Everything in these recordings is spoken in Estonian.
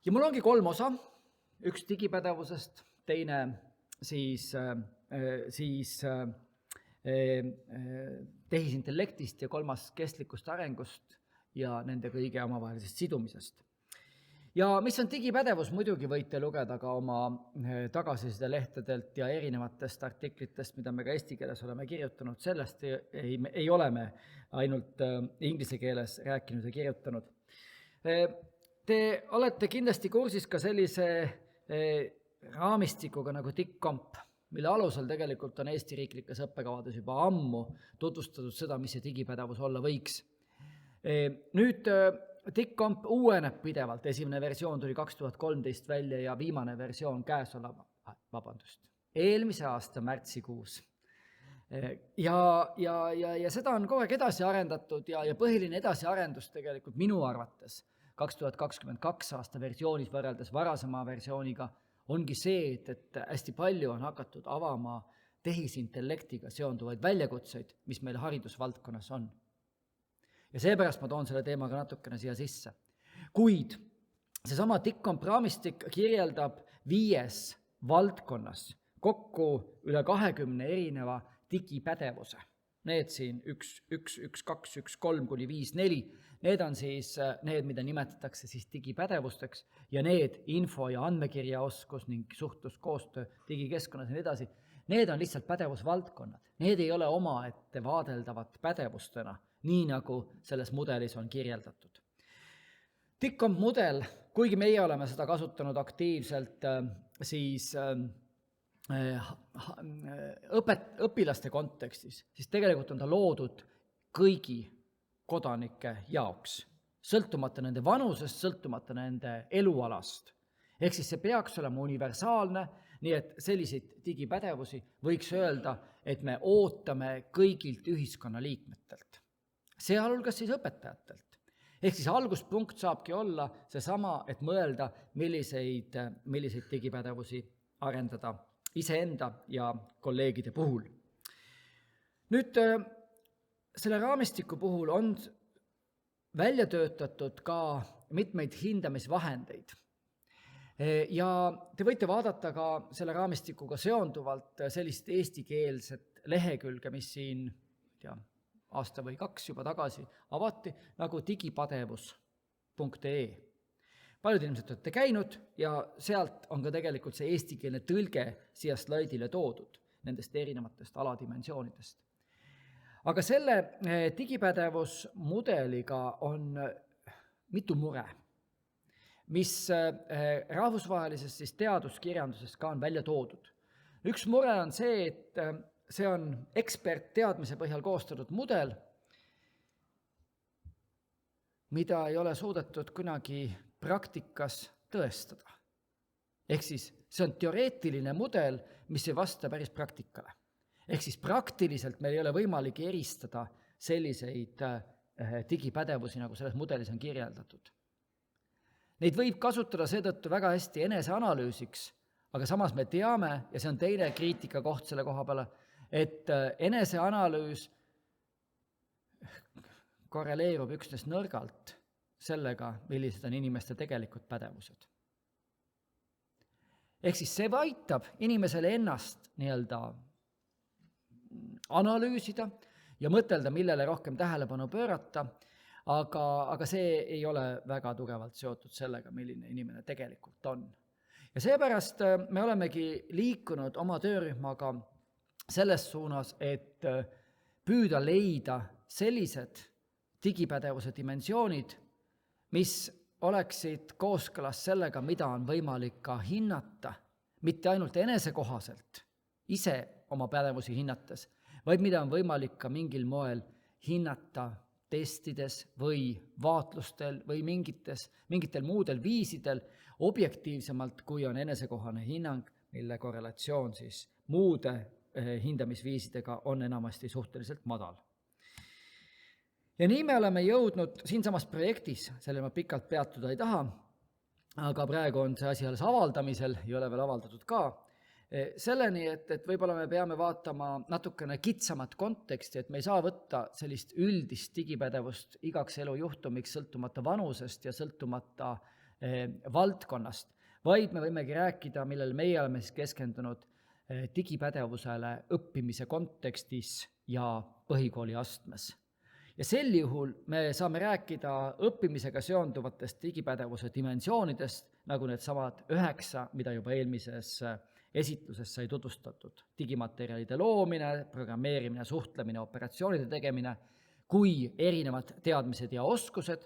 Ja mul ongi 3 osa, üks digipädevusest, teine siis tehisintellektist ja 3. kestlikust arengust ja nende kõige omavahelisest sidumisest. Ja mis on digipädevus, muidugi võite lugeda ka oma tagasiside-lehtedelt ja erinevatest artiklitest, mida me ka eesti keeles oleme kirjutanud, sellest ei ole me ainult inglise keeles rääkinud ja kirjutanud. Te olete kindlasti kursis ka sellise raamistikuga nagu DIGCOMP, mille alusel tegelikult on Eesti riiklikes õppekavades juba ammu tutvustatud seda, mis see digipädevus olla võiks. Nüüd DIGCOMP uueneb pidevalt, esimene versioon tuli 2013 välja ja viimane versioon eelmise aasta märtsikuus. Ja seda on kogu aeg edasi arendatud ja põhiline edasiarendus tegelikult minu arvates 2022 aasta versioonis võrreldes varasema versiooniga ongi see, et hästi palju on hakatud avama tehisintellektiga seonduvaid väljakutseid, mis meil haridusvaldkonnas on. Ja seepärast ma toon selle teemaga natukene siia sisse. Kuid seesama DIGCOMP raamistik kirjeldab 5 valdkonnas kokku üle 20 erineva digipädevuse. Need siin 1, 2, 1, 3 kuni 5, 4, need on siis need, mida nimetatakse siis digipädevusteks ja need info- ja andmekirjaoskus ning suhtluskoostöö digikeskkonnas ja nii edasi, need on lihtsalt pädevusvaldkonnad. Need ei ole omaette vaadeldavad pädevustena, nii nagu selles mudelis on kirjeldatud. DIGCOMP mudel, kuigi meie oleme seda kasutanud aktiivselt, siis õpilaste kontekstis, siis tegelikult on ta loodud kõigi kodanike jaoks, sõltumata nende vanusest, sõltumata nende elualast. Ehk siis see peaks olema universaalne, nii et selliseid digipädevusi võiks öelda, et me ootame kõigilt ühiskonnaliikmetelt, sealhulgas siis õpetajatelt. Ehk siis alguspunkt saabki olla seesama, et mõelda, milliseid digipädevusi arendada iseenda ja kolleegide puhul. Nüüd selle raamistiku puhul on välja töötatud ka mitmeid hindamisvahendeid. Ja te võite vaadata ka selle raamistikuga seonduvalt sellist eestikeelset lehekülge, mis siin aasta või 2 juba tagasi avati, nagu digipadevus.ee. Paljud inimesed olete käinud ja sealt on ka tegelikult see eestikeelne tõlge siia slaidile toodud nendest erinevatest aladimensioonidest. Aga selle digipädevusmudeliga on mitu mure, mis rahvusvahelises siis teaduskirjanduses ka on välja toodud. Üks mure on see, et see on ekspertteadmise põhjal koostatud mudel, mida ei ole suudetud kunagi praktikas tõestada. Ehk siis see on teoreetiline mudel, mis ei vasta päris praktikale. Ehk siis praktiliselt meil ei ole võimalik eristada selliseid digipädevusi, nagu selles mudelis on kirjeldatud. Neid võib kasutada seetõttu väga hästi eneseanalüüsiks, aga samas me teame, ja see on teine kriitika koht selle koha peale, et eneseanalüüs korreleerub üksnes nõrgalt sellega, millised on inimeste tegelikud pädevused. Ehk siis see aitab inimesele ennast analüüsida ja mõtelda, millele rohkem tähelepanu pöörata, aga see ei ole väga tugevalt seotud sellega, milline inimene tegelikult on. Ja seepärast me olemegi liikunud oma töörühmaga selles suunas, et püüda leida sellised digipädevuse dimensioonid, mis oleksid kooskõlas sellega, mida on võimalik ka hinnata, mitte ainult enesekohaselt, ise oma pädevusi hinnates, vaid mida on võimalik ka mingil moel hinnata testides või vaatlustel või mingitel muudel viisidel objektiivsemalt, kui on enesekohane hinnang, mille korrelatsioon siis muude hindamisviisidega on enamasti suhteliselt madal. Ja nii me oleme jõudnud siinsamas projektis, selle ma pikalt peatuda ei taha, aga praegu on see asi alles avaldamisel, ei ole veel avaldatud ka, selleni, et võib-olla me peame vaatama natukene kitsamat konteksti, et me ei saa võtta sellist üldist digipädevust igaks elujuhtumiks sõltumata vanusest ja sõltumata valdkonnast, vaid me võimegi rääkida, millele meie oleme siis keskendunud digipädevusele õppimise kontekstis ja põhikooli astmes. Ja sel juhul me saame rääkida õppimisega seonduvatest digipädevuse dimensioonidest, nagu needsamad 9, mida juba eelmises esitluses sai tutvustatud. Digimaterjalide loomine, programmeerimine, suhtlemine, operatsioonide tegemine, kui erinevad teadmised ja oskused,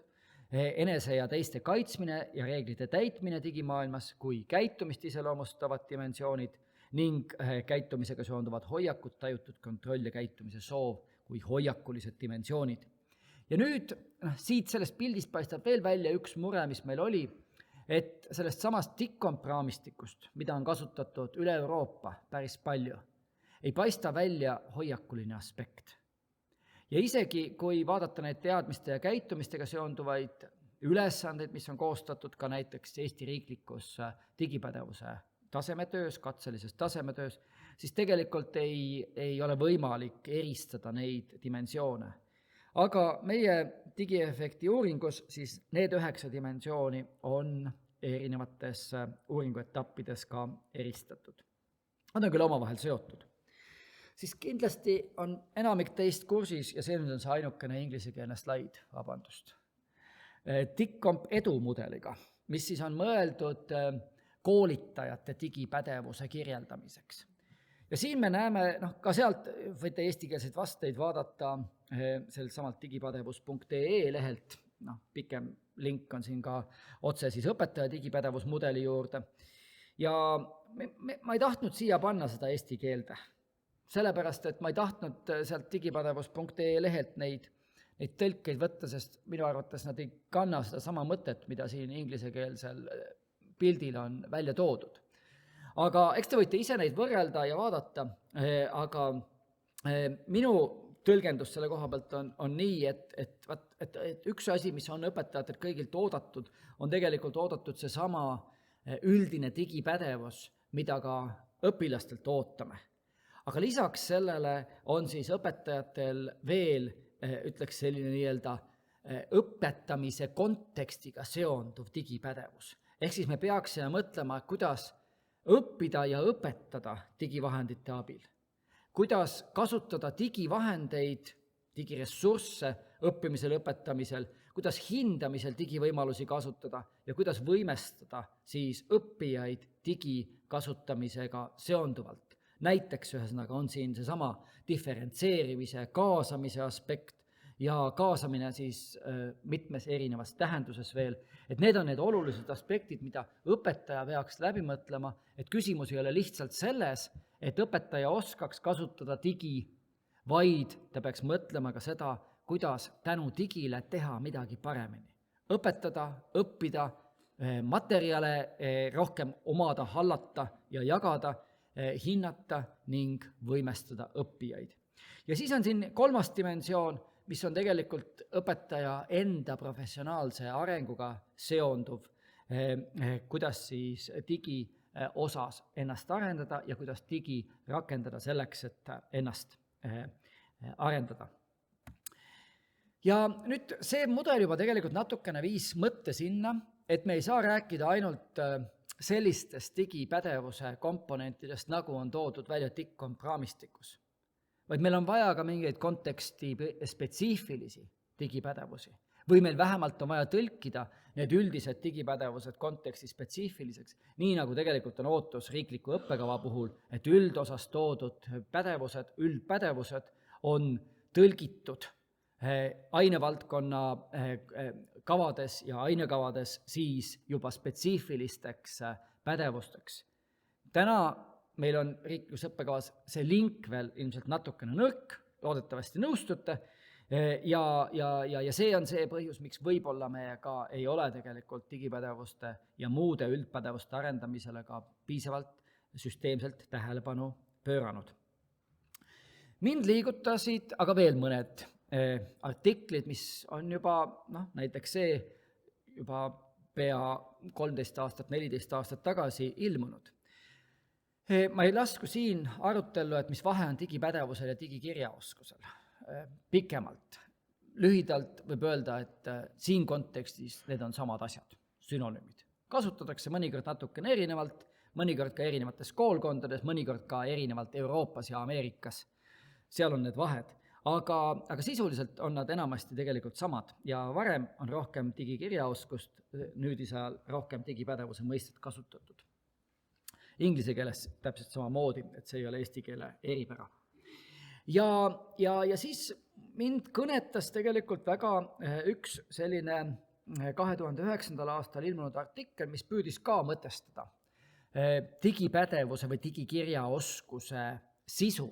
enese ja teiste kaitsmine ja reeglite täitmine digimaailmas, kui käitumist iseloomustavad dimensioonid ning käitumisega seonduvad hoiakud, tajutud kontroll ja käitumise soov kui hoiakulised dimensioonid. Ja nüüd siit sellest pildist paistab veel välja üks mure, mis meil oli, et sellest samast DICOMP-raamistikust, mida on kasutatud üle Euroopa päris palju, ei paista välja hoiakuline aspekt. Ja isegi kui vaadata neid teadmiste ja käitumistega seonduvaid ülesandeid, mis on koostatud ka näiteks Eesti riiklikus digipädevuse tasemetöös, katselises tasemetöös, siis tegelikult ei ole võimalik eristada neid dimensioone. Aga meie digiefekti uuringus siis need 9 dimensiooni on erinevates uuringuetappides ka eristatud. Nad on küll omavahel seotud. Siis kindlasti on enamik teist kursis, ja see nüüd on see ainukene inglisekeelne slaid, vabandust, DICOMP edumudeliga, mis siis on mõeldud koolitajate digipädevuse kirjeldamiseks. Ja siin me näeme, ka sealt võite eestikeelseid vasteid vaadata sellelt samalt digipädevus.ee lehelt, pikem link on siin ka otse siis õpetaja digipädevusmudeli juurde. Ja ma ei tahtnud siia panna seda eesti keelde, sellepärast, et ma ei tahtnud sealt digipädevus.ee lehelt neid tõlkeid võtta, sest minu arvates nad ei kanna seda sama mõtet, mida siin inglisekeelsel pildil on välja toodud. Aga eks te võite ise neid võrrelda ja vaadata, aga minu tõlgendus selle koha pealt on nii, et üks asi, mis on õpetajatelt kõigilt oodatud, on tegelikult oodatud seesama üldine digipädevus, mida ka õpilastelt ootame. Aga lisaks sellele on siis õpetajatel veel, ütleks selline nii-öelda õpetamise kontekstiga seonduv digipädevus. Ehk siis me peaksime mõtlema, kuidas õppida ja õpetada digivahendite abil, kuidas kasutada digivahendeid, digiressursse õppimisel, õpetamisel, kuidas hindamisel digivõimalusi kasutada ja kuidas võimestada siis õppijaid digi kasutamisega seonduvalt. Näiteks ühesõnaga on siin seesama diferentseerimise, kaasamise aspekt ja kaasamine siis mitmes erinevas tähenduses veel, et need on need olulised aspektid, mida õpetaja peaks läbi mõtlema, et küsimus ei ole lihtsalt selles, et õpetaja oskaks kasutada digi, vaid ta peaks mõtlema ka seda, kuidas tänu digile teha midagi paremini. Õpetada, õppida, materjale rohkem omada, hallata ja jagada, hinnata ning võimestada õppijaid. Ja siis on siin 3. dimensioon, mis on tegelikult õpetaja enda professionaalse arenguga seonduv, kuidas siis digi osas ennast arendada ja kuidas digi rakendada selleks, et ennast arendada. Ja nüüd see mudel juba tegelikult natukene viis mõtte sinna, et me ei saa rääkida ainult sellistest digipädevuse komponentidest, nagu on toodud välja DICOMP-raamistikus, vaid meil on vaja ka mingeid konteksti spetsiifilisi digipädevusi. Või meil vähemalt on vaja tõlkida need üldised digipädevused konteksti spetsiifiliseks, nii nagu tegelikult on ootus riikliku õppekava puhul, et üldosas toodud pädevused, üldpädevused on tõlgitud ainevaldkonna kavades ja ainekavades siis juba spetsiifilisteks pädevusteks. Täna meil on riiklikus õppekavas see link veel ilmselt natukene nõrk, loodetavasti nõustute, ja see on see põhjus, miks võib-olla me ka ei ole tegelikult digipädevuste ja muude üldpädevuste arendamisele ka piisavalt süsteemselt tähelepanu pööranud. Mind liigutasid aga veel mõned artiklid, mis on juba, näiteks see juba pea 13 aastat, 14 aastat tagasi ilmunud. Ma ei lasku siin arutellu, et mis vahe on digipädevusel ja digikirjaoskusel pikemalt. Lühidalt võib öelda, et siin kontekstis need on samad asjad, sünonüümid. Kasutatakse mõnikord natukene erinevalt, mõnikord ka erinevates koolkondades, mõnikord ka erinevalt Euroopas ja Ameerikas. Seal on need vahed. Aga sisuliselt on nad enamasti tegelikult samad ja varem on rohkem digikirjaoskust, nüüdisajal rohkem digipädevuse mõistet kasutatud. Inglise keeles täpselt samamoodi, et see ei ole eesti keele eripära. Ja siis mind kõnetas tegelikult väga üks selline 2009. aastal ilmunud artikkel, mis püüdis ka mõtestada digipädevuse või digikirjaoskuse sisu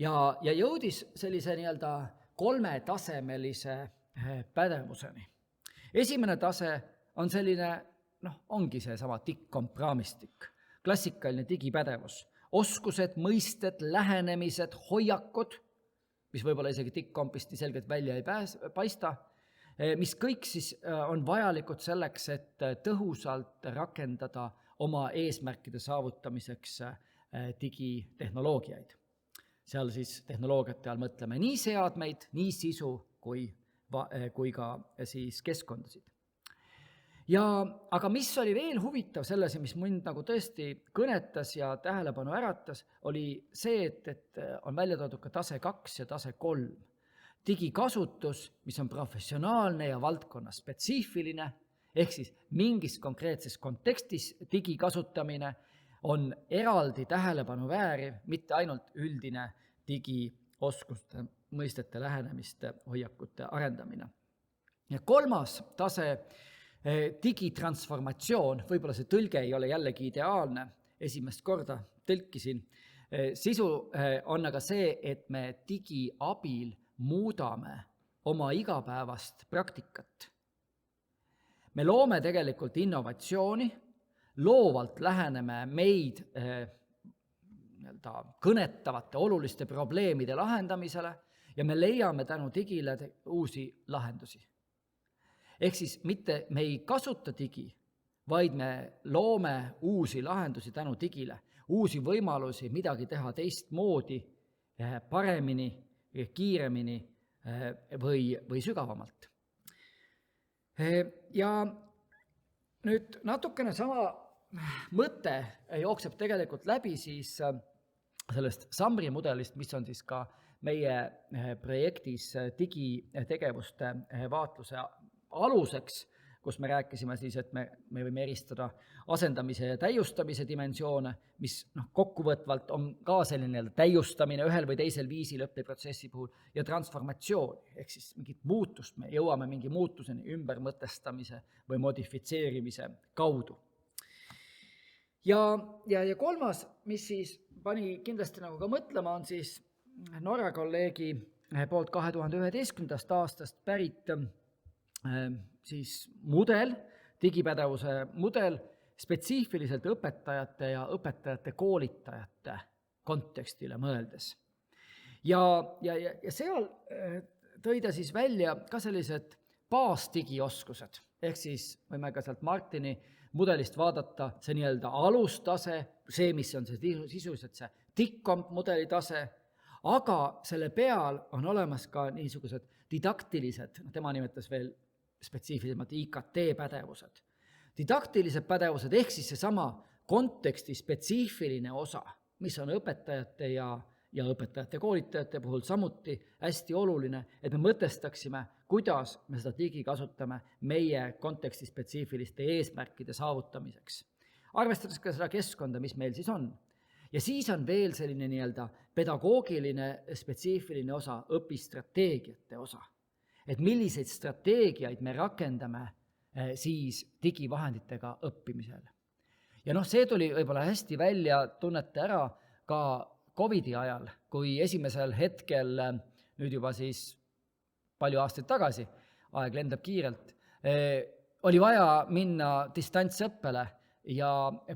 ja jõudis sellise nii-öelda 3-tasemelise pädevuseni. Esimene tase on selline, ongi see sama TIC-komp-raamistik, klassikaline digipädevus, oskused, mõisted, lähenemised, hoiakud, mis võib-olla isegi TIC-kompist nii selgelt välja ei paista, mis kõik siis on vajalikud selleks, et tõhusalt rakendada oma eesmärkide saavutamiseks digitehnoloogiaid. Seal siis tehnoloogiate all mõtleme nii seadmeid, nii sisu kui ka siis keskkondasid. Aga mis oli veel huvitav selles, mis mind nagu tõesti kõnetas ja tähelepanu äratas, oli see, et on välja toodud ka tase 2 ja tase 3. Digikasutus, mis on professionaalne ja valdkonna spetsiifiline, ehk siis mingis konkreetses kontekstis digikasutamine on eraldi tähelepanu vääriv, mitte ainult üldine digioskuste, mõistete, lähenemiste, hoiakute arendamine. Ja 3. tase, digitransformatsioon, võib-olla see tõlge ei ole jällegi ideaalne, esimest korda tõlkisin. Sisu on aga see, et me digi abil muudame oma igapäevast praktikat. Me loome tegelikult innovatsiooni, loovalt läheneme meid kõnetavate oluliste probleemide lahendamisele ja me leiame tänu digile uusi lahendusi. Ehk siis mitte me ei kasuta digi, vaid me loome uusi lahendusi tänu digile, uusi võimalusi midagi teha teistmoodi, paremini, kiiremini või sügavamalt. Ja nüüd natukene sama mõte jookseb tegelikult läbi siis sellest SAMRi mudelist, mis on siis ka meie projektis digitegevuste vaatluse aluseks, kus me rääkisime siis, et me võime eristada asendamise ja täiustamise dimensioone, mis kokkuvõtvalt on ka selline täiustamine ühel või teisel viisil õppeprotsessi puhul ja transformatsioon, ehk siis mingit muutust, me jõuame mingi muutuseni ümbermõtestamise või modifitseerimise kaudu. Ja 3., mis siis pani kindlasti nagu ka mõtlema, on siis Norra kolleegi poolt 2011. aastast pärit siis mudel, digipädevuse mudel, spetsiifiliselt õpetajate ja õpetajate koolitajate kontekstile mõeldes. Ja seal tõi ta siis välja ka sellised baasdigioskused, ehk siis võime ka sealt Martini mudelist vaadata see nii-öelda alustase, see, mis on see sisuliselt see TIC-komp mudeli tase, aga selle peal on olemas ka niisugused didaktilised, tema nimetas veel spetsiifilisemalt IKT-pädevused. Didaktilised pädevused ehk siis seesama konteksti spetsiifiline osa, mis on õpetajate ja õpetajate koolitajate puhul samuti hästi oluline, et me mõtestaksime, kuidas me seda digi kasutame meie konteksti spetsiifiliste eesmärkide saavutamiseks. Arvestades ka seda keskkonda, mis meil siis on. Ja siis on veel selline nii-öelda pedagoogiline spetsiifiline osa, õpistrateegiate osa. Et milliseid strateegiaid me rakendame siis digivahenditega õppimisel. Ja see tuli võib-olla hästi välja tunnete ära ka COVID-i ajal, kui esimesel hetkel, nüüd juba siis palju aastaid tagasi, aeg lendab kiirelt, oli vaja minna distantsõppele ja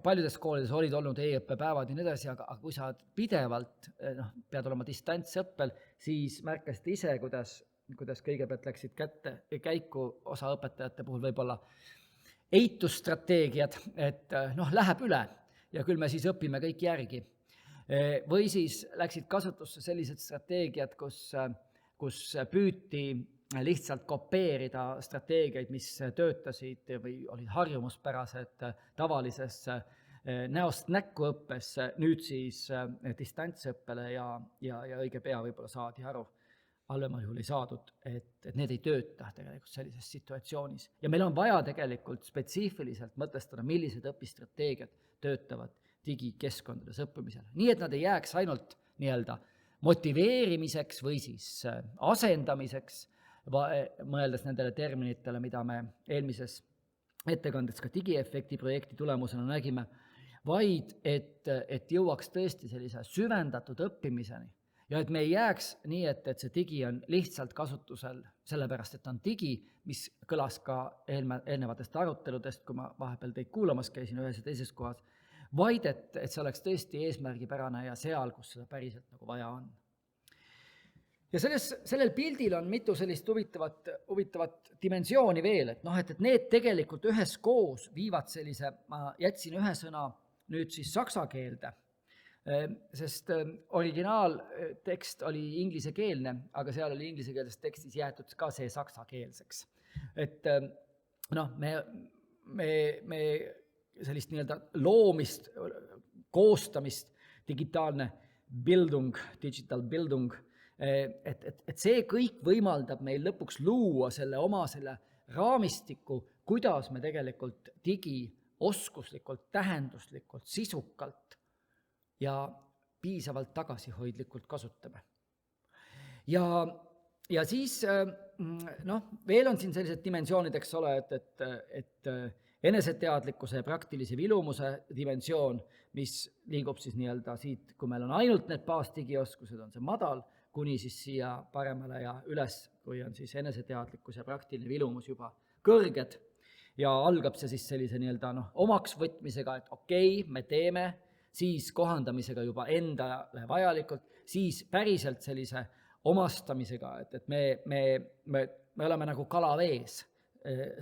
paljudes koolides olid olnud e-õppepäevad ja nii edasi, aga kui sa pidevalt pead olema distantsõppel, siis märkasid ise, kuidas kõigepealt läksid käiku osa õpetajate puhul võib-olla eitusstrateegiad, et läheb üle ja küll me siis õpime kõik järgi. Või siis läksid kasutusse sellised strateegiad, kus püüti lihtsalt kopeerida strateegiaid, mis töötasid või olid harjumuspärased tavalises näost näkku õppes, nüüd siis distantsõppele ja õige pea võib-olla saadi aru, halvemal juhul ei saadud, et need ei tööta tegelikult sellises situatsioonis. Ja meil on vaja tegelikult spetsiifiliselt mõtestada, millised õpistrateegiad töötavad digikeskkondades õppimisel. Nii, et nad ei jääks ainult nii-öelda motiveerimiseks või siis asendamiseks, mõeldes nendele terminitele, mida me eelmises ettekandes ka digiefekti projekti tulemusena nägime, vaid et jõuaks tõesti sellise süvendatud õppimiseni ja et me ei jääks nii, et see digi on lihtsalt kasutusel sellepärast, et on digi, mis kõlas ka eelnevatest aruteludest, kui ma vahepeal teid kuulamas käisin ühes ja teises kohas, vaid et see oleks tõesti eesmärgipärane ja seal, kus seda päriselt nagu vaja on. Ja sellel pildil on mitu sellist huvitavat dimensiooni veel, et need tegelikult üheskoos viivad sellise, ma jätsin ühe sõna nüüd siis saksa keelde, sest originaaltekst oli inglisekeelne, aga seal oli inglisekeelses tekstis jäetud ka see saksakeelseks. Et me sellist nii-öelda loomist, koostamist, digital bildung, et see kõik võimaldab meil lõpuks luua oma selle raamistiku, kuidas me tegelikult digioskuslikult, tähenduslikult, sisukalt ja piisavalt tagasihoidlikult kasutame. Ja siis, veel on siin sellised dimensioonid, eks ole, et eneseteadlikkuse ja praktilise vilumuse dimensioon, mis liigub siis nii-öelda siit, kui meil on ainult need baasdigioskused, on see madal, kuni siis siia paremale ja üles, kui on siis eneseteadlikkus ja praktiline vilumus juba kõrged ja algab see siis sellise nii-öelda omaks võtmisega, et okei, me teeme, siis kohandamisega juba endale vajalikult, siis päriselt sellise omastamisega, et me oleme nagu kalavees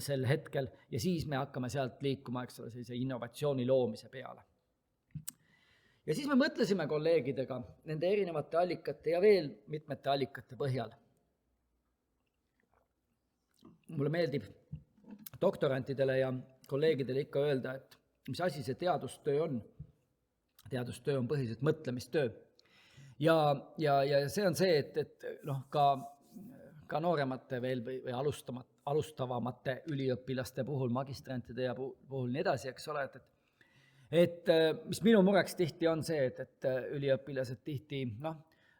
sel hetkel ja siis me hakkame sealt liikuma, eks ole, sellise innovatsiooni loomise peale. Ja siis me mõtlesime kolleegidega nende erinevate allikate ja veel mitmete allikate põhjal. Mulle meeldib doktorantidele ja kolleegidele ikka öelda, et mis asi see teadustöö on. Teadustöö on põhiliselt mõtlemistöö. Ja see on see, et ka nooremate veel või alustavamate üliõpilaste puhul, magistrantide ja puhul nii edasi, eks ole, et mis minu mureks tihti on see, et üliõpilased tihti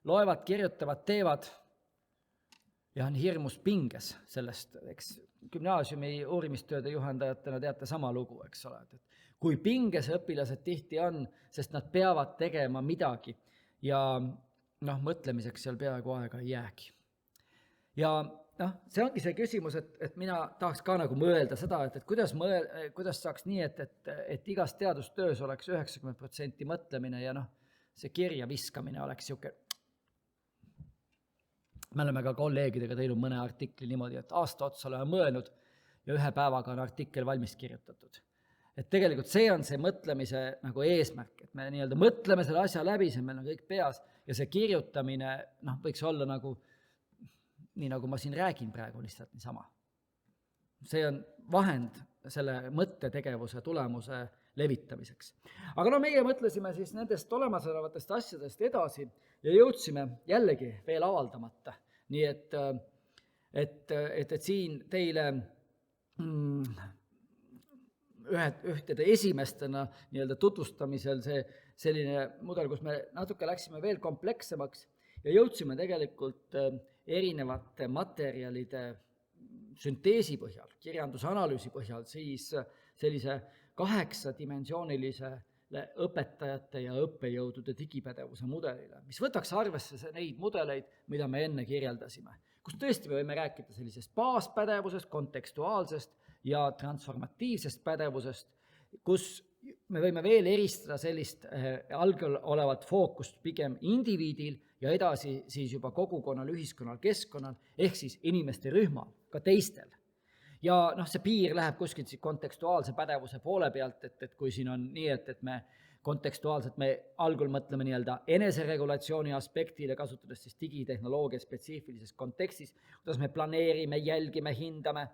loevad, kirjutavad, teevad ja on hirmus pinges sellest, eks gümnaasiumi uurimistööde juhendajatena teate sama lugu, eks ole, et kui pinges õpilased tihti on, sest nad peavad tegema midagi ja mõtlemiseks seal peaaegu aega ei jäägi. Ja see ongi see küsimus, et mina tahaks ka nagu mõelda seda, et kuidas saaks nii, et igas teadustöös oleks 90% mõtlemine ja see kirja viskamine oleks siuke. Me oleme ka kolleegidega teinud mõne artikli niimoodi, et aasta otsa oleme mõelnud ja ühe päevaga on artikkel valmis kirjutatud. Et tegelikult see on see mõtlemise nagu eesmärk, et me nii-öelda mõtleme selle asja läbi, see meil on kõik peas ja see kirjutamine võiks olla nagu nii nagu ma siin räägin praegu lihtsalt niisama. See on vahend selle mõttetegevuse tulemuse levitamiseks. Aga meie mõtlesime siis nendest olemasolevatest asjadest edasi ja jõudsime jällegi veel avaldamata. Nii et siin teile ühtede esimestena nii-öelda tutvustamisel see selline mudel, kus me natuke läksime veel komplekssemaks ja jõudsime tegelikult erinevate materjalide sünteesi põhjal, kirjandusanalüüsi põhjal, siis sellise 8-dimensioonilisele õpetajate ja õppejõudude digipädevuse mudelile, mis võtaks arvesse neid mudeleid, mida me enne kirjeldasime, kus tõesti me võime rääkida sellisest baaspädevusest, kontekstuaalsest ja transformatiivsest pädevusest, kus me võime veel eristada sellist algel olevat fookust pigem indiviidil ja edasi siis juba kogukonnal, ühiskonnal, keskkonnal, ehk siis inimeste rühmal, ka teistel. Ja see piir läheb kuskilt kontekstuaalse pädevuse poole pealt, et kui siin on nii, et me kontekstuaalselt me algul mõtleme nii-öelda eneseregulatsiooni aspektile, kasutades siis digitehnoloogia spetsiifilises kontekstis, kuidas me planeerime, jälgime, hindame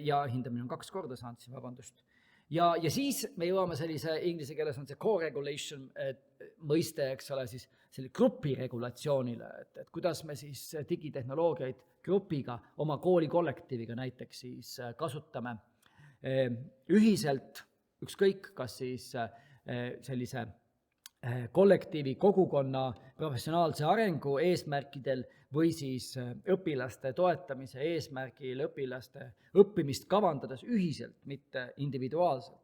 ja hindamine on 2 korda saanud siin, vabandust. Ja siis me jõuame sellise, inglise keeles on see co-regulation mõiste, eks ole, siis selle grupi regulatsioonile, et kuidas me siis digitehnoloogiaid grupiga, oma kooli kollektiiviga näiteks siis kasutame ühiselt, ükskõik, kas siis sellise kollektiivi, kogukonna professionaalse arengu eesmärkidel või siis õpilaste toetamise eesmärgil, õpilaste õppimist kavandades ühiselt, mitte individuaalselt.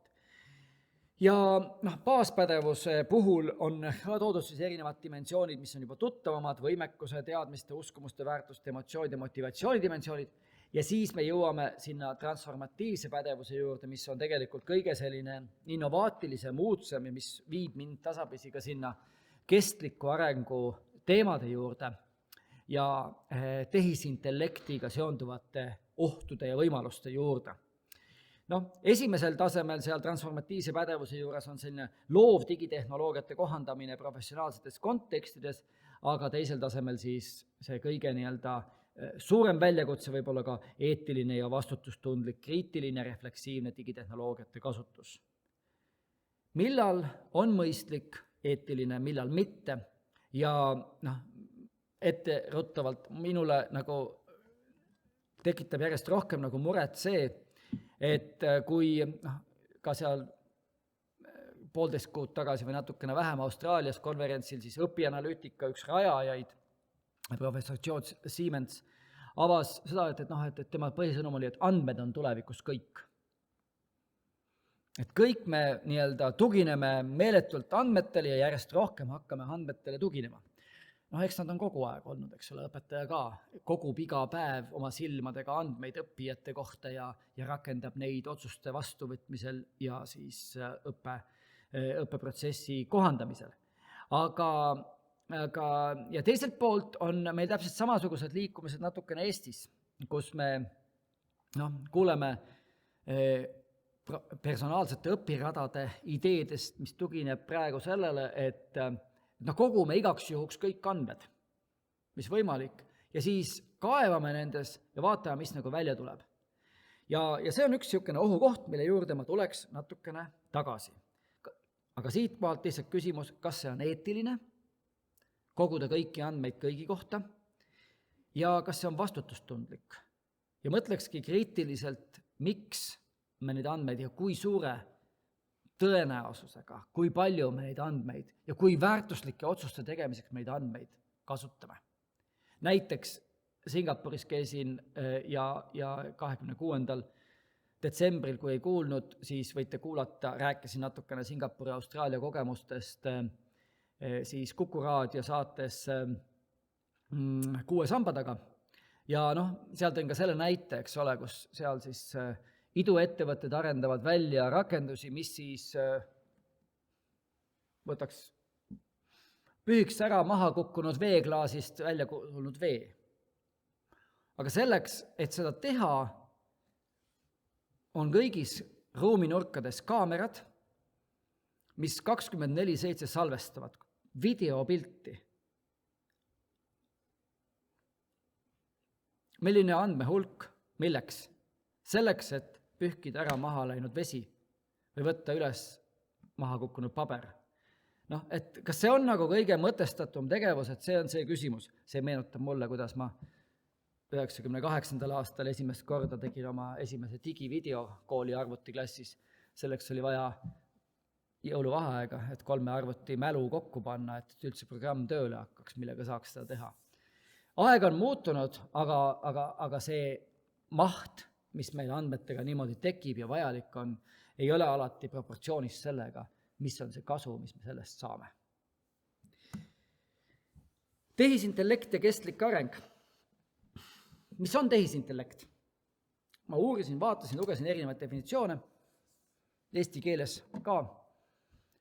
Ja baaspädevuse puhul on ka toodud siis erinevad dimensioonid, mis on juba tuttavamad, võimekuse, teadmiste, uskumuste, väärtuste, emotsioonide, motivatsiooni dimensioonid, ja siis me jõuame sinna transformatiivse pädevuse juurde, mis on tegelikult kõige selline innovaatilisem, uudsem ja mis viib mind tasapisi ka sinna kestliku arengu teemade juurde ja tehisintellektiga seonduvate ohtude ja võimaluste juurde. Esimesel tasemel seal transformatiivse pädevuse juures on selline loov digitehnoloogiate kohandamine professionaalsetes kontekstides, aga teisel tasemel siis see kõige nii-öelda suurem väljakutse võib olla ka eetiline ja vastutustundlik, kriitiline, refleksiivne digitehnoloogiate kasutus. Millal on mõistlik, eetiline, millal mitte ja etteruttavalt minule nagu tekitab järjest rohkem nagu muret see, et kui ka seal 1,5 kuud tagasi või natukene vähem Austraalias konverentsil siis õpianalüütika üks rajajaid, professor George Siemens, avas seda, et tema põhisõnum oli, et andmed on tulevikus kõik. Et kõik me nii-öelda tugineme meeletult andmetele ja järjest rohkem hakkame andmetele tuginema. Eks nad on kogu aeg olnud, eks ole, õpetaja ka kogub iga päev oma silmadega andmeid õppijate kohta ja rakendab neid otsuste vastuvõtmisel ja siis õppeprotsessi kohandamisel. Aga ja teiselt poolt on meil täpselt samasugused liikumised natukene Eestis, kus me kuuleme personaalsete õpiradade ideedest, mis tugineb praegu sellele, et kogume igaks juhuks kõik andmed, mis võimalik, ja siis kaevame nendes ja vaatame, mis nagu välja tuleb. Ja see on üks niisugune ohukoht, mille juurde ma tuleks natukene tagasi. Aga siitmaalt lihtsalt küsimus, kas see on eetiline, koguda kõiki andmeid kõigi kohta, ja kas see on vastutustundlik. Ja mõtlekski kriitiliselt, miks me neid andmeid ja kui suure tõenäosusega, kui palju me neid andmeid ja kui väärtuslike otsuste tegemiseks me neid andmeid kasutame. Näiteks Singapuris käisin ja 26. detsembril, kui ei kuulnud, siis võite kuulata, rääkisin natukene Singapuri ja Austraalia kogemustest siis Kuku Raadio saates 6 samba taga. Ja seal tõin ka selle näite, eks ole, kus seal siis iduettevõtted arendavad välja rakendusi, mis siis pühiks ära maha kukkunud veeklaasist välja tulnud vee. Aga selleks, et seda teha, on kõigis ruuminurkades kaamerad, mis 24/7 salvestavad videopilti. Milline andmehulk, milleks? Selleks, et pühkida ära maha läinud vesi või võtta üles maha kukkunud paber. Et kas see on nagu kõige mõtestatum tegevus, et see on see küsimus. See meenutab mulle, kuidas ma 98. aastal esimest korda tegin oma esimese digivideo kooli arvutiklassis. Selleks oli vaja jõuluvaheaega, et 3 arvuti mälu kokku panna, et üldse programm tööle hakkaks, millega saaks seda teha. Aeg on muutunud, aga see maht, mis meil andmetega niimoodi tekib ja vajalik on, ei ole alati proportsioonis sellega, mis on see kasu, mis me sellest saame. Tehisintellekt ja kestlik areng. Mis on tehisintellekt? Ma uurisin, vaatasin, lugesin erinevaid definitsioone, eesti keeles ka,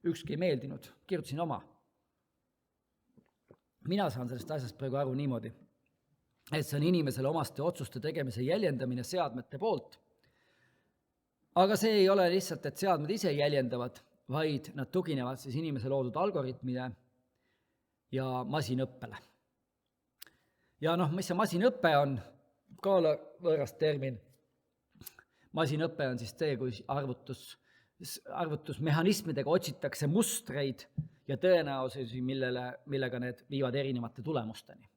ükski ei meeldinud, kirjutasin oma. Mina saan sellest asjast praegu aru niimoodi, et see on inimesele omaste otsuste tegemise jäljendamine seadmete poolt. Aga see ei ole lihtsalt, et seadmed ise jäljendavad, vaid nad tuginevad siis inimese loodud algoritmide ja masinõppele. Ja mis see masinõpe on? Ka võõras termin. Masinõpe on siis see, kui arvutusmehhanismidega otsitakse mustreid ja tõenäosusi, millega need viivad erinevate tulemusteni.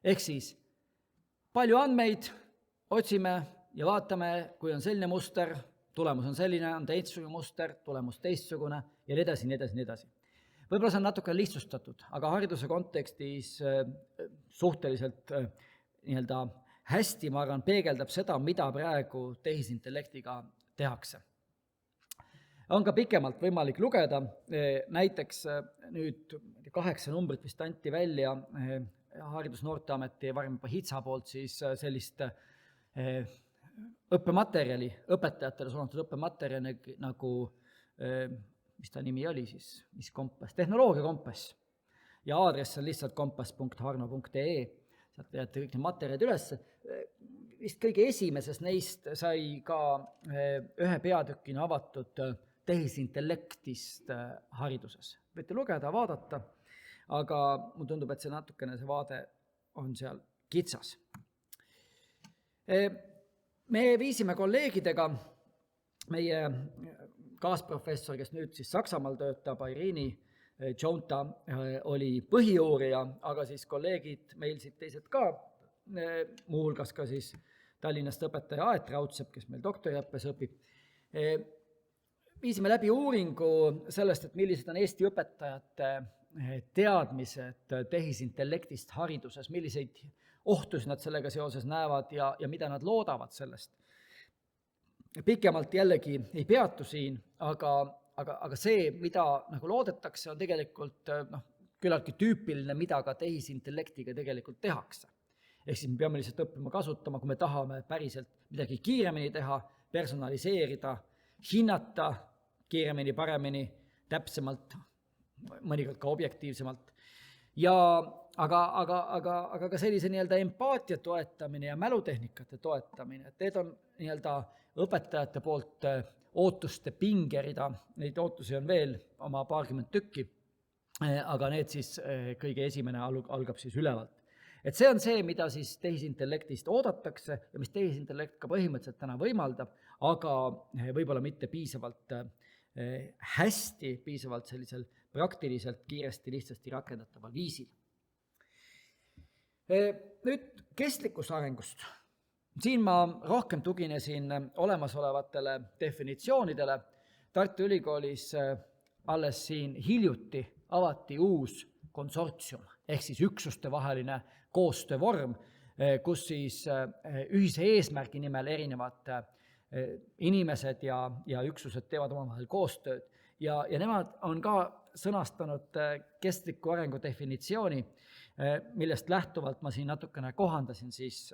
Ehk siis palju andmeid otsime ja vaatame, kui on selline muster, tulemus on selline, on teistsugune muster, tulemus teistsugune ja nii edasi, nii edasi, nii edasi. Võib-olla see on natuke lihtsustatud, aga hariduse kontekstis suhteliselt hästi, ma arvan, peegeldab seda, mida praegu tehisintellektiga tehakse. On ka pikemalt võimalik lugeda, näiteks nüüd 8 numbrit vist anti välja Haridus-Noorteameti ja varem juba HITSA poolt siis sellist õppematerjali, õpetajatele suunatud õppematerjali nagu, mis ta nimi oli siis, mis kompass, tehnoloogia kompass. Ja aadress on lihtsalt kompass.harno.ee, sealt veate kõik need materjalid üles. Vist kõige esimeses neist sai ka ühe peatükina avatud tehisintellektist hariduses. Võite lugeda, vaadata, aga mulle tundub, et see natukene see vaade on seal kitsas. Me viisime kolleegidega, meie kaasprofessor, kes nüüd siis Saksamaal töötab, Irini Jonta oli põhiuurija, aga siis kolleegid meil siit teised ka, muuhulgas ka siis Tallinnast õpetaja Aet Raudsepp, kes meil doktoriõppes õpib. Viisime läbi uuringu sellest, et millised on Eesti õpetajate teadmised tehisintellektist hariduses, milliseid ohtusid nad sellega seoses näevad ja mida nad loodavad sellest. Pikemalt jällegi ei peatu siin, aga see, mida nagu loodetakse, on tegelikult küllaltki tüüpiline, mida ka tehisintellektiga tegelikult tehakse. Ehk siis me peame lihtsalt õppima kasutama, kui me tahame päriselt midagi kiiremini teha, personaliseerida, hinnata kiiremini, paremini, täpsemalt, mõnikord ka objektiivsemalt. Aga ka sellise empaatia toetamine ja mälutehnikate toetamine, et need on õpetajate poolt ootuste pingerida, neid ootusi on veel oma paarkümmend tükki, aga need siis kõige esimene algab siis ülevalt. Et see on see, mida siis tehisintellektist oodatakse ja mis tehisintellekt ka põhimõtteliselt täna võimaldab, aga võib-olla mitte piisavalt hästi, piisavalt sellisel praktiliselt, kiiresti, lihtsasti rakendataval viisil. Nüüd kestlikkuse arengust. Siin ma rohkem tuginesin olemasolevatele definitsioonidele. Tartu Ülikoolis alles siin hiljuti avati uus konsortsium, ehk siis üksuste vaheline koostöövorm, kus siis ühise eesmärgi nimel erinevad inimesed ja üksused teevad omavahel koostööd. Ja nemad on ka sõnastanud kestliku arengu definitsiooni, millest lähtuvalt ma siin natukene kohandasin siis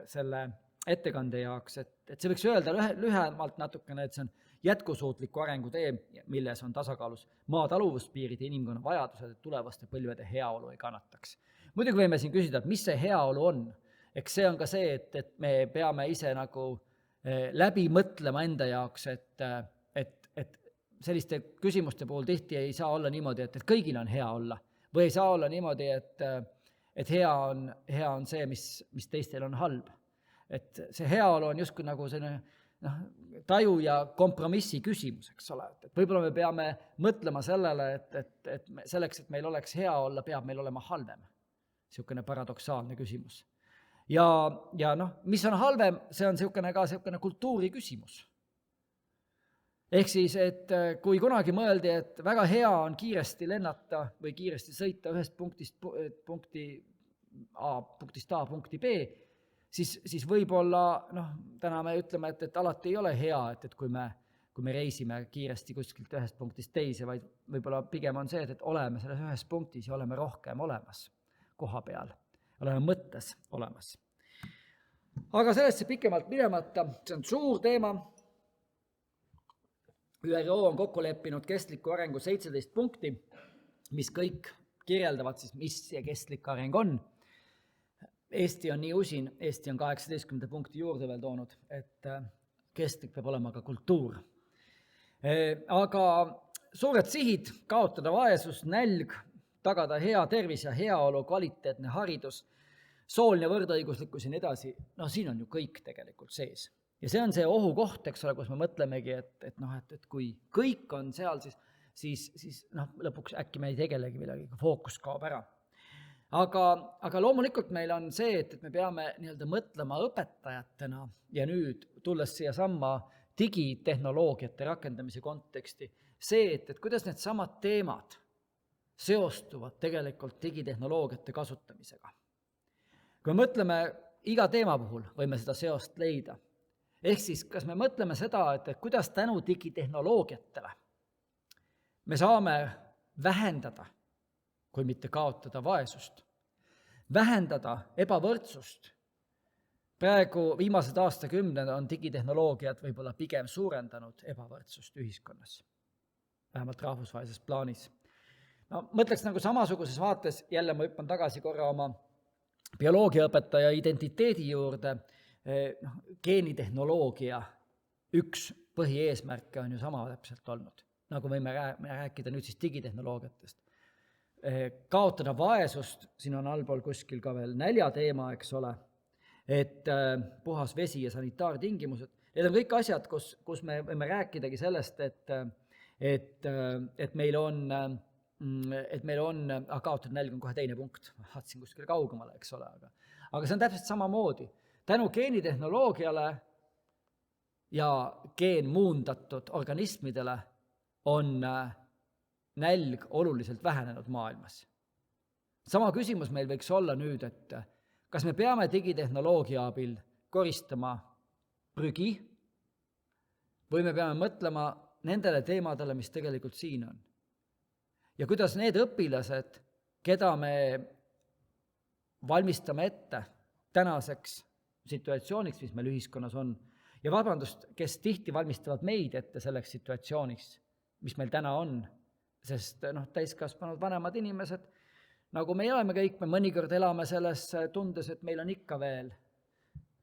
selle ettekande jaoks, et see võiks öelda lühemalt natukene, et see on jätkusuutliku arengu tee, milles on tasakaalus maa taluvuspiirid ja inimkonna vajadused, et tulevaste põlvede heaolu ei kannataks. Muidugi võime siin küsida, et mis see heaolu on? Eks see on ka see, et me peame ise nagu läbi mõtlema enda jaoks, et selliste küsimuste puhul tihti ei saa olla niimoodi, et kõigil on hea olla. Või ei saa olla niimoodi, et hea on see, mis teistel on halb. Et see heaolu on justkui nagu selline taju ja kompromissi küsimus, eks ole. Et võib-olla me peame mõtlema sellele, et selleks, et meil oleks hea olla, peab meil olema halvem. Siukene paradoksaalne küsimus. Ja mis on halvem, see on siukene kultuuri küsimus. Ehk siis, et kui kunagi mõeldi, et väga hea on kiiresti lennata või kiiresti sõita ühest punktist A punkti B, siis võib-olla, täna me ütleme, et alati ei ole hea, et kui me reisime kiiresti kuskilt ühest punktist teise, vaid võib-olla pigem on see, et oleme selles ühes punktis ja oleme rohkem olemas koha peal, oleme mõttes olemas. Aga sellesse pikemalt minemata, see on suur teema. ÜRO on kokku leppinud kestliku arengu 17 punkti, mis kõik kirjeldavad siis, mis see kestlik areng on. Eesti on nii usin, Eesti on 18 punkti juurde veel toonud, et kestlik peab olema ka kultuur. Aga suured sihid, kaotada vaesus, nälg, tagada hea tervis ja heaolu, kvaliteetne haridus, sooline võrdõiguslikkus ja nii edasi, siin on ju kõik tegelikult sees. Ja see on see ohukoht, eks ole, kus me mõtlemegi, et kui kõik on seal, siis lõpuks äkki me ei tegelegi midagi, fookus kaob ära. Aga loomulikult meil on see, et me peame nii-öelda mõtlema õpetajatena ja nüüd tulles siia samma digitehnoloogiate rakendamise konteksti, see, et kuidas need samad teemad seostuvad tegelikult digitehnoloogiate kasutamisega. Kui me mõtleme iga teema puhul, võime seda seost leida. Ehk siis, kas me mõtleme seda, et kuidas tänu digitehnoloogiatele me saame vähendada, kui mitte kaotada vaesust, vähendada ebavõrdsust. Praegu viimased aastakümned on digitehnoloogiad võib-olla pigem suurendanud ebavõrdsust ühiskonnas, vähemalt rahvusvahelises plaanis. Mõtleks nagu samasuguses vaates, jälle ma hüppan tagasi korra oma bioloogiaõpetaja identiteedi juurde, geenitehnoloogia üks põhieesmärke on ju sama täpselt olnud, nagu võime rääkida nüüd siis digitehnoloogiatest. Kaotada vaesust, siin on allpool kuskil ka veel näljateema, eks ole, et puhas vesi ja sanitaartingimused, need on kõik asjad, kus me võime rääkidagi sellest, et meil on kaotada nälg on kohe teine punkt, vaatasin kuskil kaugemale, eks ole, aga see on täpselt samamoodi. Tänu geenitehnoloogiale ja geenmuundatud organismidele on nälg oluliselt vähenenud maailmas. Sama küsimus meil võiks olla nüüd, et kas me peame digitehnoloogia abil koristama prügi või me peame mõtlema nendele teemadele, mis tegelikult siin on. Ja kuidas need õpilased, keda me valmistame ette tänaseks situatsiooniks, mis meil ühiskonnas on, ja vabandust, kes tihti valmistavad meid ette selleks situatsiooniks, mis meil täna on, sest täiskasvanud vanemad inimesed, nagu me oleme kõik, me mõnikord elame selles tundes, et meil on ikka veel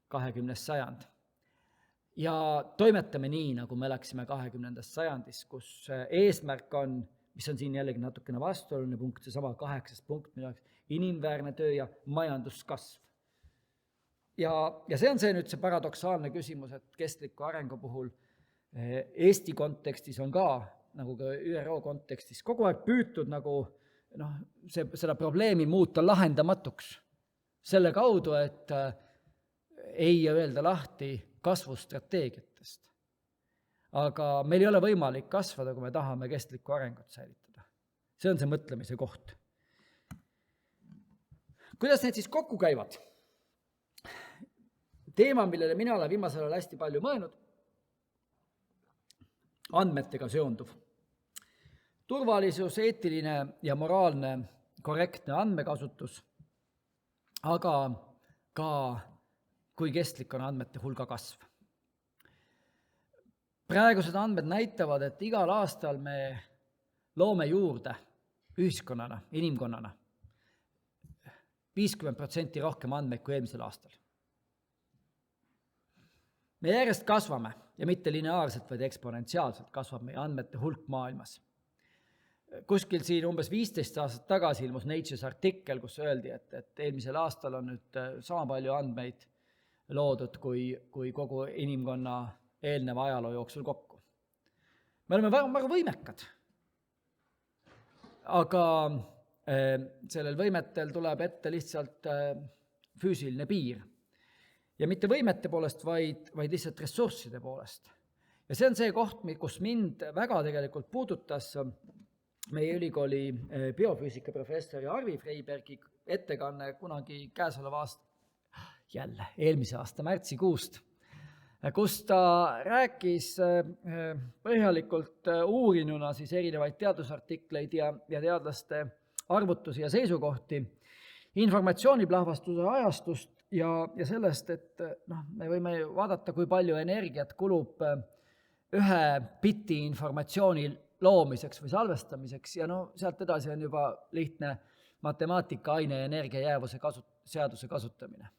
20. sajand. Ja toimetame nii, nagu me läksime 20. sajandis, kus eesmärk on, mis on siin jällegi natukene vastuoluline punkt, see sama 8. punkt, inimväärne töö ja majanduskasv. Ja see on see nüüd see paradoksaalne küsimus, et kestliku arengu puhul Eesti kontekstis on ka, nagu ka ÜRO kontekstis, kogu aeg püütud nagu seda probleemi muuta lahendamatuks. Selle kaudu, et ei öelda lahti kasvustrateegiatest. Aga meil ei ole võimalik kasvada, kui me tahame kestlikku arengut säilitada. See on see mõtlemise koht. Kuidas need siis kokku käivad? Teema, millele mina olen viimasel ajal hästi palju mõelnud, andmetega seonduv. Turvalisus, eetiline ja moraalne korrektne andmekasutus, aga ka kui kestlik on andmete hulga kasv. Praegused andmed näitavad, et igal aastal me loome juurde ühiskonnana, inimkonnana 50% rohkem andmeid kui eelmisel aastal. Me järjest kasvame ja mitte lineaarselt, vaid eksponentsiaalselt kasvab meie andmete hulk maailmas. Kuskil siin umbes 15 aastat tagasi ilmus Nature's artikkel, kus öeldi, et eelmisel aastal on nüüd sama palju andmeid loodud kui kogu inimkonna eelneva ajaloo jooksul kokku. Me oleme väga võimekad, aga sellel võimetel tuleb ette lihtsalt füüsiline piir. Ja mitte võimete poolest, vaid lihtsalt ressursside poolest. Ja see on see koht, kus mind väga tegelikult puudutas meie ülikooli biofüüsika professori Arvi Freibergi ettekanne kunagi käesoleva aasta, eelmise aasta märtsikuust, kus ta rääkis põhjalikult uurinuna siis erinevaid teadusartikleid ja teadlaste arvutusi ja seisukohti informatsiooniplahvastuse ajastust ja sellest, et me võime vaadata, kui palju energiat kulub ühe bitti informatsiooni loomiseks või salvestamiseks ja sealt edasi on juba lihtne matemaatika, aine ja energiajäävuse seaduse kasutamine.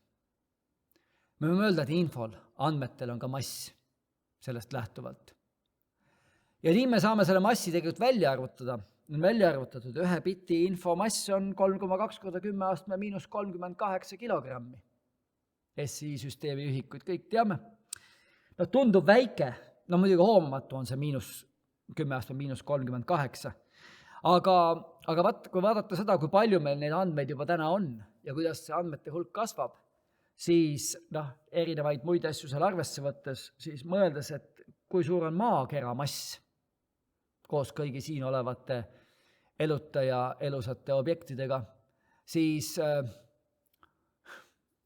Me võime öelda, et infol, andmetel on ka mass sellest lähtuvalt. Ja nii me saame selle massi tegelikult välja arvutada. On välja arvutatud, 1 biti infomass on 3,2 korda 10 astme miinus 38 kilogrammi. SI süsteemi ühikuid kõik teame. No tundub väike, no muidugi hoomamatu on see -10 astme miinus 38. Aga kui vaadata seda, kui palju meil neid andmeid juba täna on ja kuidas see andmete hulk kasvab, siis erinevaid muid asju seal arvesse võttes, siis mõeldes, et kui suur on maakera mass koos kõigi siin olevate eluta ja elusate objektidega, siis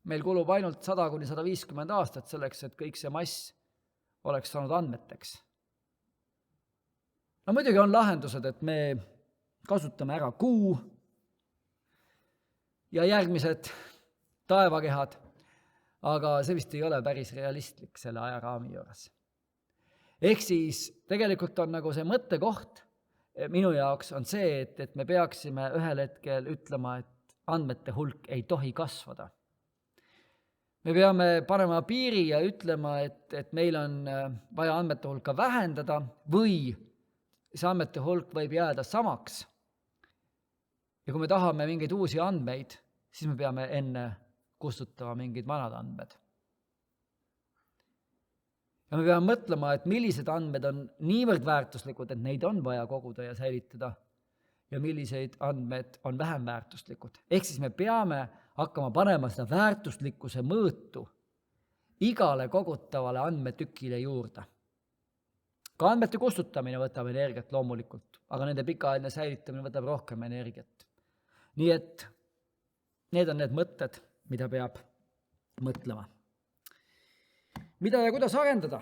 meil kulub ainult 100–150 aastat selleks, et kõik see mass oleks saanud andmeteks. No muidugi on lahendused, et me kasutame ära Kuu ja järgmised taevakehad, aga see vist ei ole päris realistlik selle ajaraami juures. Ehk siis tegelikult on nagu see mõttekoht minu jaoks on see, et me peaksime ühel hetkel ütlema, et andmete hulk ei tohi kasvada. Me peame panema piiri ja ütlema, et meil on vaja andmete hulka vähendada või see andmete hulk võib jääda samaks. Ja kui me tahame mingeid uusi andmeid, siis me peame enne kustutama mingid vanad andmed. Ja me peame mõtlema, et millised andmed on niivõrd väärtuslikud, et neid on vaja koguda ja säilitada ja milliseid andmed on vähem väärtuslikud. Ehk siis me peame hakkama panema seda väärtuslikkuse mõõtu igale kogutavale andmetükile juurde. Ka andmete kustutamine võtab energiat loomulikult, aga nende pikaajaline säilitamine võtab rohkem energiat. Nii et need on need mõtted, mida peab mõtlema. Mida ja kuidas arendada?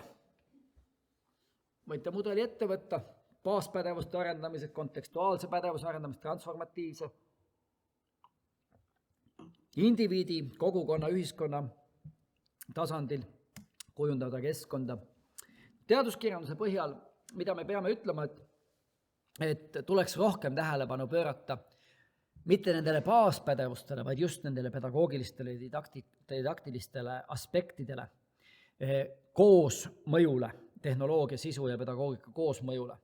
Võite mudeli ette võtta, baaspädevuste arendamised, kontekstuaalse pädevuse arendamist, transformatiivse, indiviidi, kogukonna, ühiskonna tasandil kujundada keskkonda. Teaduskirjanduse põhjal, mida me peame ütlema, et tuleks rohkem tähelepanu pöörata mitte nendele baaspädevustele, vaid just nendele pedagoogilistele ja didaktilistele aspektidele, koosmõjule, tehnoloogia, sisu ja pedagoogika koosmõjule,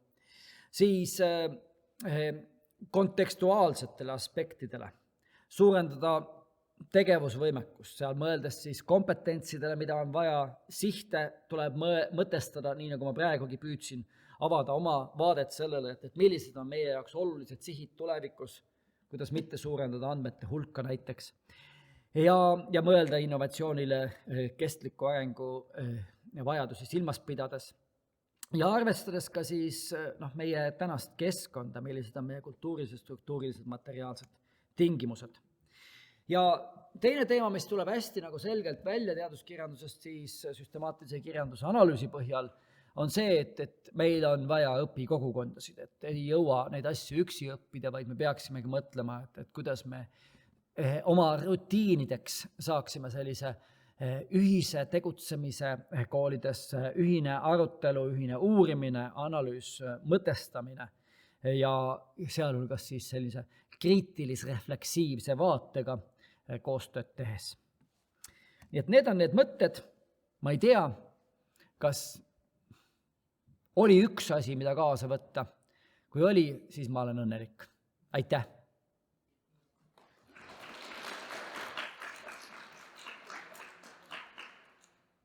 siis kontekstuaalsetele aspektidele, suurendada tegevusvõimekust, seal mõeldes siis kompetentsidele, mida on vaja, sihte tuleb mõtestada, nii nagu ma praegugi püüdsin avada oma vaadet sellele, et millised on meie jaoks olulised sihid tulevikus, kuidas mitte suurendada andmete hulka näiteks, ja mõelda innovatsioonile kestliku arengu vajadusi silmas pidades ja arvestades ka siis meie tänast keskkonda, millised on meie kultuurilised, struktuurilised, materiaalsed tingimused. Ja teine teema, mis tuleb hästi nagu selgelt välja teaduskirjandusest, siis süstemaatilise kirjanduse analüüsi põhjal, on see, et meil on vaja õpikogukondasid, et ei jõua neid asju üksi õppida, vaid me peaksimegi mõtlema, et kuidas me oma rutiinideks saaksime sellise ühise tegutsemise koolides, ühine arutelu, ühine uurimine, analüüs, mõtestamine ja sealhulgas siis sellise kriitilis-refleksiivse vaatega koostööd tehes. Nii et need on need mõtted, ma ei tea, kas oli üks asi, mida kaasa võtta. Kui oli, siis ma olen õnnelik. Aitäh!